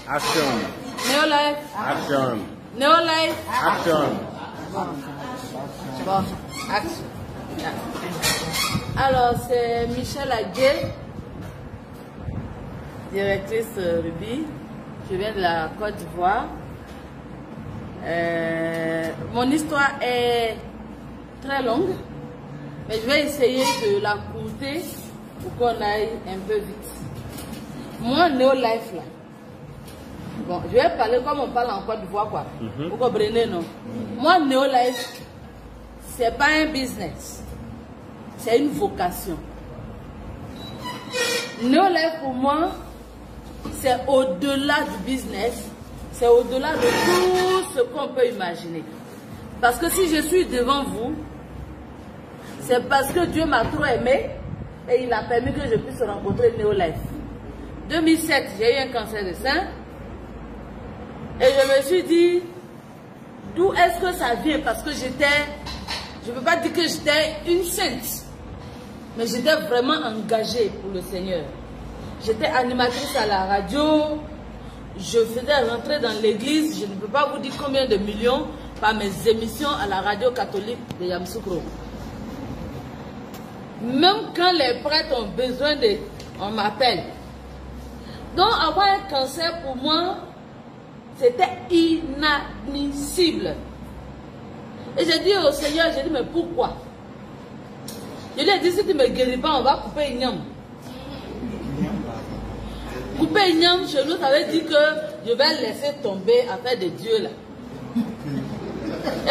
Action. Neolife. Action. Neolife. Action. Bon, action. Alors, c'est Michel Aguet, directrice Ruby. Je viens de la Côte d'Ivoire. Mon histoire est très longue, mais je vais essayer de la courter pour qu'on aille un peu vite. Moi, Neolife là. Bon, je vais parler comme on parle en Côte d'Ivoire, quoi. Vous comprenez, non? Moi, Neolife, c'est pas un business, c'est une vocation. Neolife pour moi, c'est au-delà du business, c'est au-delà de tout ce qu'on peut imaginer. Parce que si je suis devant vous, c'est parce que Dieu m'a trop aimé et il a permis que je puisse rencontrer Neolife. 2007, j'ai eu un cancer de sein et je me suis dit, d'où est-ce que ça vient? Parce que j'étais, je ne peux pas dire que j'étais une sainte, mais j'étais vraiment engagée pour le Seigneur. J'étais animatrice à la radio, je faisais rentrer dans l'église, je ne peux pas vous dire combien de millions par mes émissions à la radio catholique de Yamoussoukro. Même quand les prêtres ont besoin de... on m'appelle. Donc avoir un cancer pour moi, c'était inadmissible. Et j'ai dit au Seigneur, j'ai dit mais pourquoi? Je lui ai dit si tu ne me guéris pas, on va couper Ignam. Couper Ignam chez nous, ça veut dire que je vais laisser tomber affaire de Dieu là.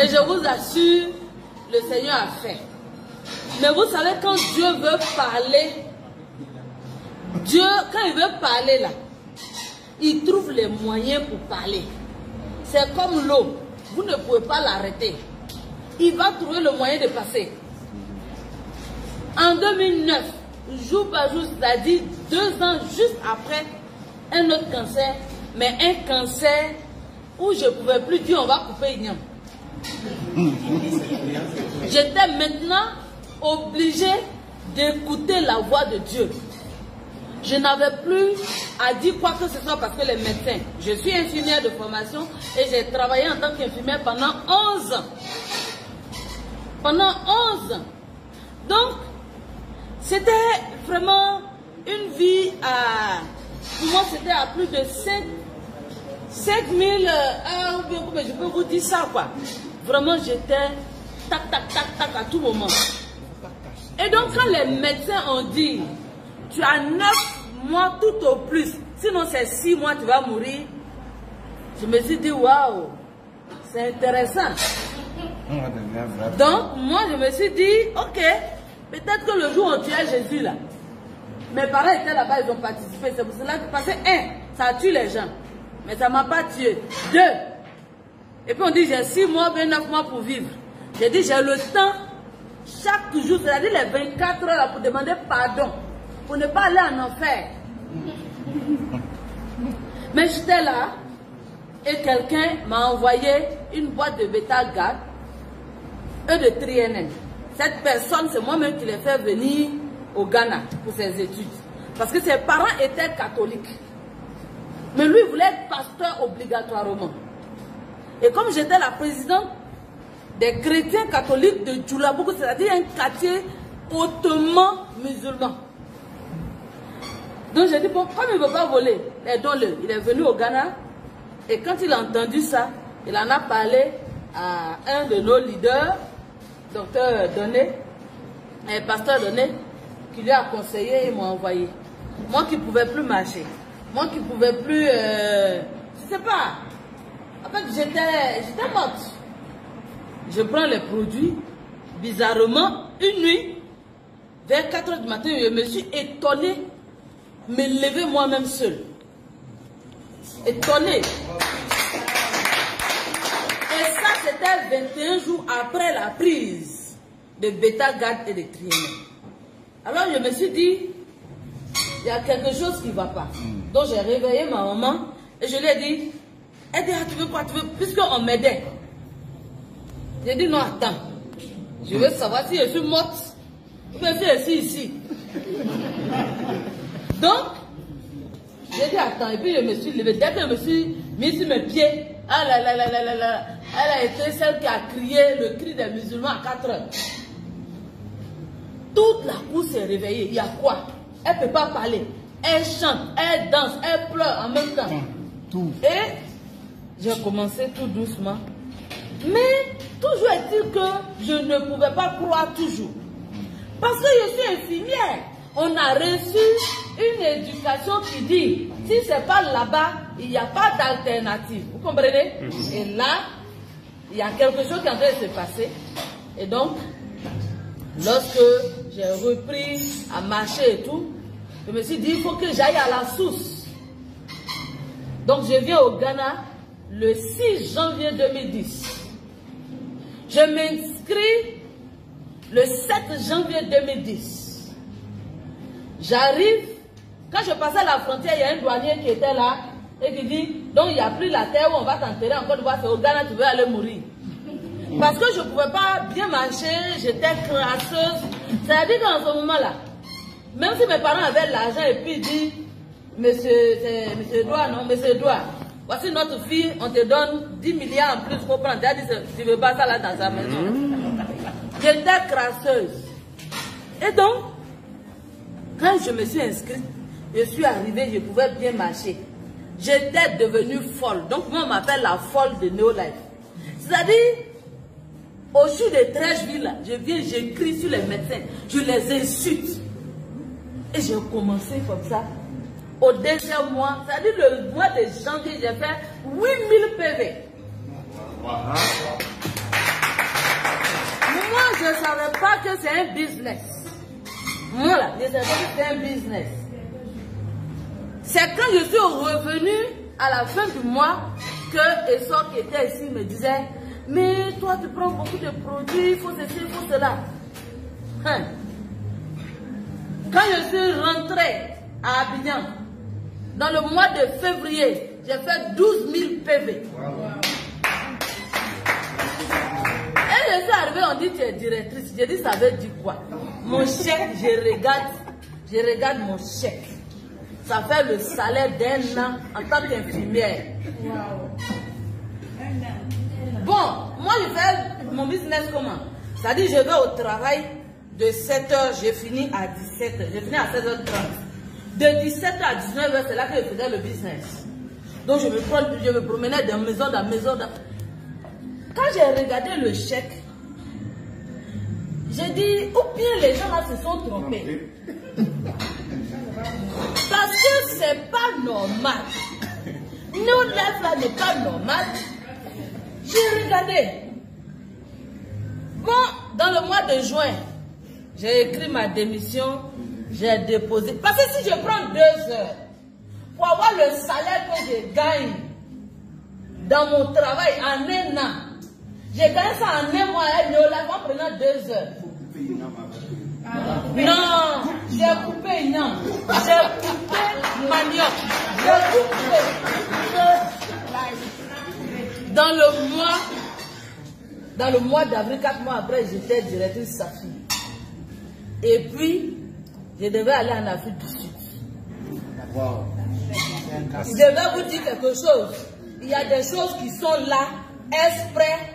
Et je vous assure, le Seigneur a fait. Mais vous savez, quand Dieu veut parler, Dieu, quand il veut parler là, il trouve les moyens pour parler. C'est comme l'eau, vous ne pouvez pas l'arrêter. Il va trouver le moyen de passer. En 2009, jour par jour, c'est-à-dire 2 ans juste après un autre cancer, mais un cancer où je ne pouvais plus dire on va couper Ignam. J'étais maintenant obligée d'écouter la voix de Dieu. Je n'avais plus à dire quoi que ce soit parce que les médecins, je suis infirmière de formation et j'ai travaillé en tant qu'infirmière pendant 11 ans. Pendant 11 ans. Donc, c'était vraiment une vie à... Pour moi, c'était à plus de 5000 heures, je peux vous dire ça, quoi. Vraiment, j'étais tac, tac, tac, tac à tout moment. Et donc, quand les médecins ont dit, tu as 9 mois tout au plus, sinon c'est 6 mois, tu vas mourir, je me suis dit, waouh, c'est intéressant. Donc, moi, je me suis dit, ok, peut-être que le jour où on tuait Jésus, là, mes parents étaient là-bas, ils ont participé. C'est pour cela que, parce que, 1, ça tue les gens. Mais ça ne m'a pas tué. 2, et puis on dit, j'ai 6 mois, 9 mois pour vivre. J'ai dit, j'ai le temps, chaque jour, c'est-à-dire les 24 heures, là, pour demander pardon, pour ne pas aller en enfer. Mais j'étais là, et quelqu'un m'a envoyé une boîte de bêta-gad et de TriNN. Cette personne, c'est moi-même qui l'ai fait venir au Ghana pour ses études. Parce que ses parents étaient catholiques. Mais lui, il voulait être pasteur obligatoirement. Et comme j'étais la présidente des chrétiens catholiques de Djoulabougou, c'est-à-dire un quartier hautement musulman. Donc j'ai dit, bon, comme il ne veut pas voler, aidons-le. Il est venu au Ghana et quand il a entendu ça, il en a parlé à un de nos leaders, docteur Donné, pasteur Donné, qui lui a conseillé et m'a envoyé. Moi qui ne pouvais plus marcher, moi qui ne pouvais plus, je ne sais pas, en fait j'étais morte. Je prends les produits, bizarrement, une nuit, vers 4 h du matin, je me suis étonnée, me lever moi-même seule. Étonnée. Et ça, c'était 21 jours après la prise de bêta-gad et de TriNN. Alors je me suis dit, il y a quelque chose qui ne va pas. Donc j'ai réveillé ma maman et je lui ai dit, tu veux quoi, tu veux, puisqu'on m'aidait. J'ai dit non, attends, je veux savoir si je suis morte ou si je suis ici. Donc, J'ai dit attends, et puis je me suis levée. Dès que je me suis mis sur mes pieds, ah là là là là là là, elle a été celle qui a crié le cri des musulmans à 4 heures. Toute la cour s'est réveillée. Il y a quoi? Elle ne peut pas parler. Elle chante, elle danse, elle pleure en même temps. Tout. Et j'ai commencé tout doucement. Mais toujours est-il que je ne pouvais pas croire toujours. Parce que je suis infirmière. On a reçu une éducation qui dit, si ce n'est pas là-bas, il n'y a pas d'alternative. Vous comprenez? Et là, il y a quelque chose qui est en train de se passer. Et donc, lorsque j'ai repris à marcher et tout, je me suis dit, il faut que j'aille à la source. Donc, je viens au Ghana le 6 janvier 2010. Je m'inscris le 7 janvier 2010. J'arrive, quand je passais la frontière, il y a un douanier qui était là et qui dit, donc il n'y a plus la terre où on va t'enterrer en Côte d'Ivoire, c'est au Ghana, tu veux aller mourir. Parce que je ne pouvais pas bien marcher, j'étais crasseuse. C'est-à-dire qu'en ce moment-là, même si mes parents avaient l'argent et puis disent, monsieur Edouard, non, monsieur Edouard, voici notre fille, on te donne 10 milliards en plus pour prendre. Tu as dit, tu ne veux pas ça là dans sa maison. J'étais crasseuse. Et donc, quand je me suis inscrite, je suis arrivée, je pouvais bien marcher. J'étais devenue folle. Donc, moi, on m'appelle la folle de Néolife. C'est-à-dire, au jour de Trècheville, je viens, j'écris sur les médecins, je les insulte. Et j'ai commencé comme ça. Au deuxième mois, c'est-à-dire le mois de janvier, j'ai fait 8000 PV. Moi, je ne savais pas que c'est un business. Moi, là, je savais pas que c'est un business. C'est quand je suis revenue à la fin du mois que Essor qui était ici me disait, mais toi, tu prends beaucoup de produits, il faut ceci, il faut cela. Hein? Quand je suis rentrée à Abidjan, dans le mois de février, j'ai fait 12 000 PV. Et je suis arrivée, on dit tu es directrice. J'ai dit ça veut dire quoi? Mon chèque, je regarde mon chèque. Ça fait le salaire d'un an en tant qu'infirmière. Bon, moi je fais mon business comment? C'est-à-dire je vais au travail de 7h, je finis à 17h. Je finis à 16h30. De 17h à 19h, c'est là que je faisais le business. Donc je me promenais de maison en maison. Quand j'ai regardé le chèque, j'ai dit, ou bien les gens là se sont trompés. Parce que c'est pas normal. Nos lèvres là n'est pas normal. J'ai regardé. Bon, dans le mois de juin, j'ai écrit ma démission, j'ai déposé. Parce que si je prends 2 heures pour avoir le salaire que je gagne dans mon travail en un an, j'ai gagné ça en un mois, en prenant 2 heures. Non, j'ai coupé non, j'ai coupé manioc, j'ai coupé. Dans le mois d'avril, 4 mois après, j'étais directrice Safi. Et puis, je devais aller en Afrique du Sud. Wow. Je vais vous dire quelque chose. Il y a des choses qui sont là, exprès